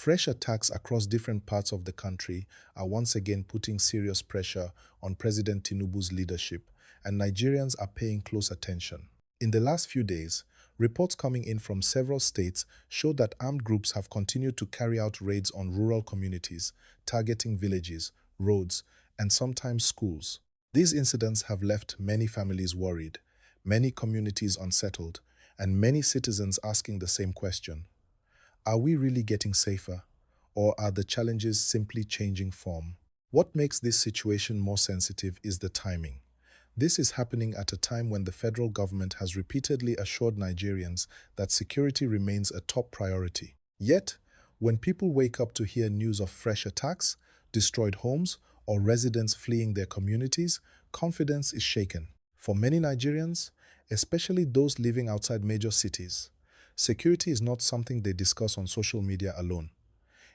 Fresh attacks across different parts of the country are once again putting serious pressure on President Tinubu's leadership, and Nigerians are paying close attention. In the last few days, reports coming in from several states show that armed groups have continued to carry out raids on rural communities, targeting villages, roads, and sometimes schools. These incidents have left many families worried, many communities unsettled, and many citizens asking the same question. Are we really getting safer, or are the challenges simply changing form? What makes this situation more sensitive is the timing. This is happening at a time when the federal government has repeatedly assured Nigerians that security remains a top priority. Yet, when people wake up to hear news of fresh attacks, destroyed homes, or residents fleeing their communities, confidence is shaken. For many Nigerians, especially those living outside major cities, security is not something they discuss on social media alone.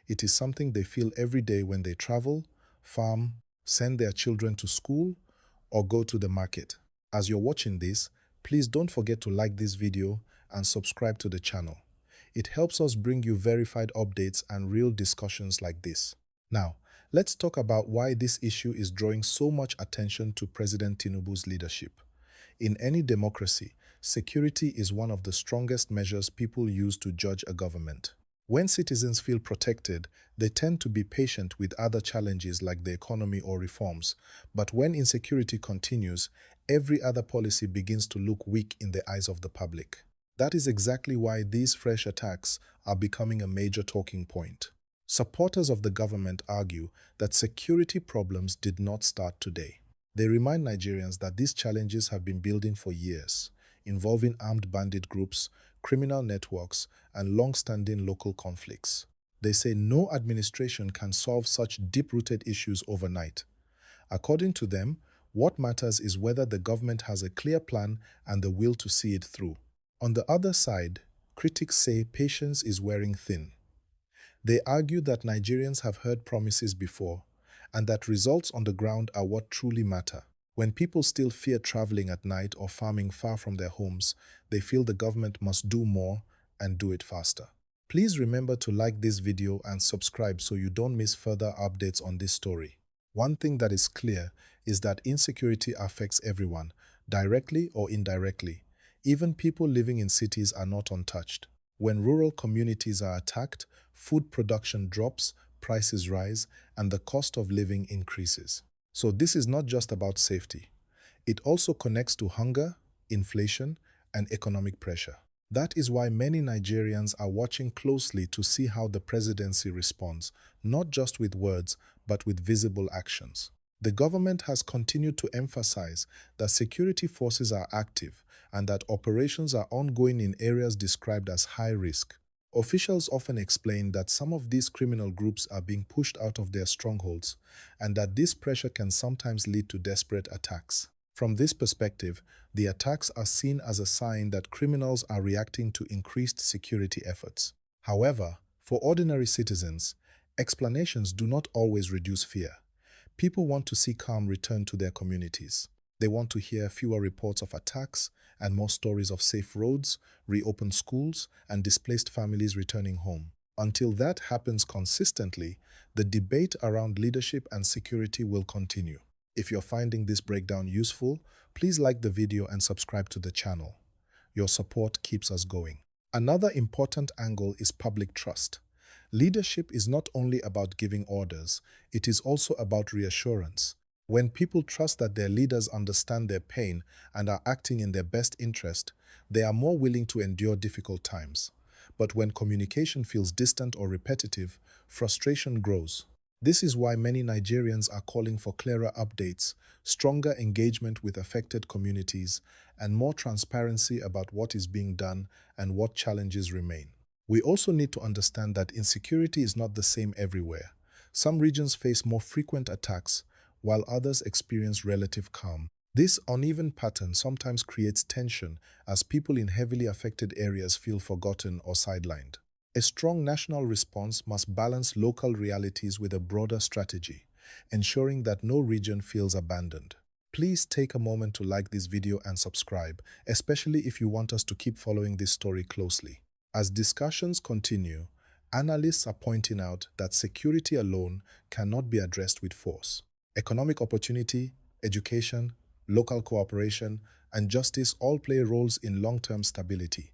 It is something they feel every day when they travel, farm, send their children to school, or go to the market. As you're watching this, please don't forget to like this video and subscribe to the channel. It helps us bring you verified updates and real discussions like this. Now, let's talk about why this issue is drawing so much attention to President Tinubu's leadership. In any democracy, security is one of the strongest measures people use to judge a government. When citizens feel protected, they tend to be patient with other challenges like the economy or reforms. But when insecurity continues, every other policy begins to look weak in the eyes of the public. That is exactly why these fresh attacks are becoming a major talking point. Supporters of the government argue that security problems did not start today. They remind Nigerians that these challenges have been building for years, involving armed bandit groups, criminal networks, and long-standing local conflicts. They say no administration can solve such deep-rooted issues overnight. According to them, what matters is whether the government has a clear plan and the will to see it through. On the other side, critics say patience is wearing thin. They argue that Nigerians have heard promises before, and that results on the ground are what truly matter. When people still fear traveling at night or farming far from their homes, they feel the government must do more and do it faster. Please remember to like this video and subscribe so you don't miss further updates on this story. One thing that is clear is that insecurity affects everyone, directly or indirectly. Even people living in cities are not untouched. When rural communities are attacked, food production drops, prices rise, and the cost of living increases. So this is not just about safety. It also connects to hunger, inflation, and economic pressure. That is why many Nigerians are watching closely to see how the presidency responds, not just with words, but with visible actions. The government has continued to emphasize that security forces are active and that operations are ongoing in areas described as high risk. Officials often explain that some of these criminal groups are being pushed out of their strongholds and that this pressure can sometimes lead to desperate attacks. From this perspective, the attacks are seen as a sign that criminals are reacting to increased security efforts. However, for ordinary citizens, explanations do not always reduce fear. People want to see calm return to their communities. They want to hear fewer reports of attacks and more stories of safe roads, reopened schools, and displaced families returning home. Until that happens consistently, the debate around leadership and security will continue. If you're finding this breakdown useful, please like the video and subscribe to the channel. Your support keeps us going. Another important angle is public trust. Leadership is not only about giving orders, it is also about reassurance. When people trust that their leaders understand their pain and are acting in their best interest, they are more willing to endure difficult times. But when communication feels distant or repetitive, frustration grows. This is why many Nigerians are calling for clearer updates, stronger engagement with affected communities, and more transparency about what is being done and what challenges remain. We also need to understand that insecurity is not the same everywhere. Some regions face more frequent attacks, while others experience relative calm. This uneven pattern sometimes creates tension as people in heavily affected areas feel forgotten or sidelined. A strong national response must balance local realities with a broader strategy, ensuring that no region feels abandoned. Please take a moment to like this video and subscribe, especially if you want us to keep following this story closely. As discussions continue, Analysts are pointing out that security alone cannot be addressed with force. Economic opportunity, education, local cooperation, and justice all play roles in long-term stability.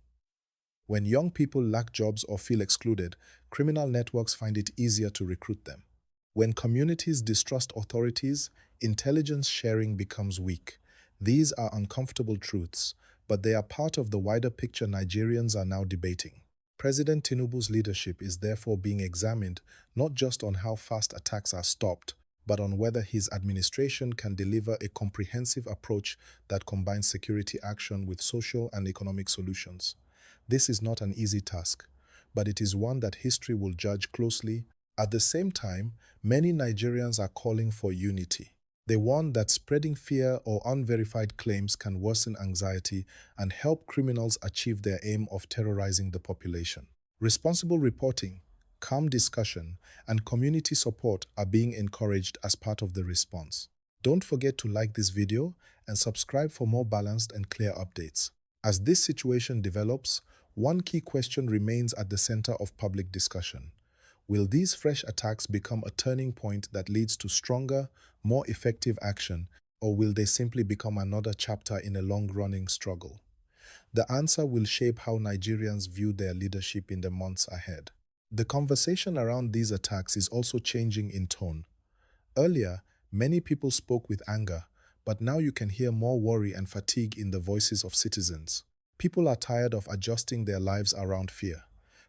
When young people lack jobs or feel excluded, criminal networks find it easier to recruit them. When communities distrust authorities, intelligence sharing becomes weak. These are uncomfortable truths, but they are part of the wider picture Nigerians are now debating. President Tinubu's leadership is therefore being examined not just on how fast attacks are stopped, but on whether his administration can deliver a comprehensive approach that combines security action with social and economic solutions. This is not an easy task, but it is one that history will judge closely. At the same time, many Nigerians are calling for unity. They warn that spreading fear or unverified claims can worsen anxiety and help criminals achieve their aim of terrorizing the population. Responsible reporting, calm discussion, and community support are being encouraged as part of the response. Don't forget to like this video and subscribe for more balanced and clear updates. As this situation develops, one key question remains at the center of public discussion. Will these fresh attacks become a turning point that leads to stronger, more effective action, or will they simply become another chapter in a long-running struggle? The answer will shape how Nigerians view their leadership in the months ahead. The conversation around these attacks is also changing in tone. Earlier, many people spoke with anger, but now you can hear more worry and fatigue in the voices of citizens. People are tired of adjusting their lives around fear.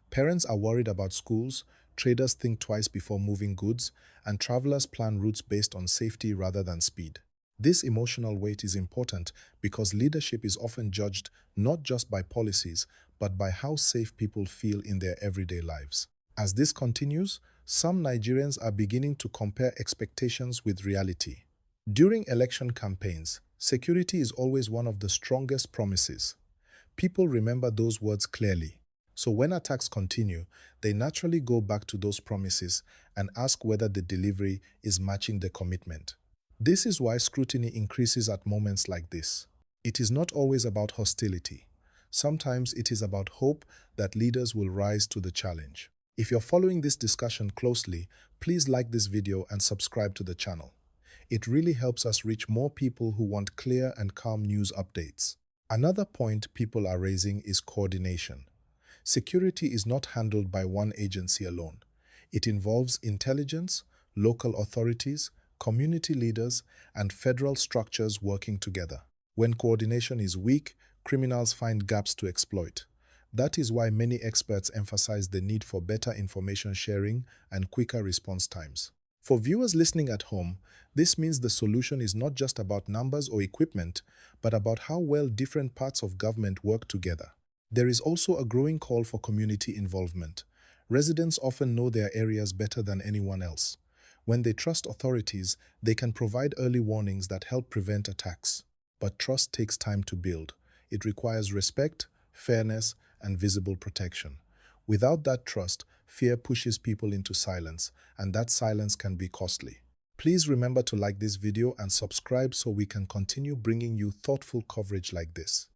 Parents are worried about schools, traders think twice before moving goods, and travelers plan routes based on safety rather than speed. This emotional weight is important because leadership is often judged not just by policies, but by how safe people feel in their everyday lives. As this continues, some Nigerians are beginning to compare expectations with reality. During election campaigns, security is always one of the strongest promises. People remember those words clearly. So when attacks continue, they naturally go back to those promises and ask whether the delivery is matching the commitment. This is why scrutiny increases at moments like this. It is not always about hostility. Sometimes it is about hope that leaders will rise to the challenge. If you're following this discussion closely, please like this video and subscribe to the channel. It really helps us reach more people who want clear and calm news updates. Another point people are raising is coordination. Security is not handled by one agency alone. It involves intelligence, local authorities, community leaders, and federal structures working together. When coordination is weak, criminals find gaps to exploit. That is why many experts emphasize the need for better information sharing and quicker response times. For viewers listening at home, this means the solution is not just about numbers or equipment, but about how well different parts of government work together. There is also a growing call for community involvement. Residents often know their areas better than anyone else. When they trust authorities, they can provide early warnings that help prevent attacks. But trust takes time to build. It requires respect, fairness, and visible protection. Without that trust, fear pushes people into silence, and that silence can be costly. Please remember to like this video and subscribe so we can continue bringing you thoughtful coverage like this.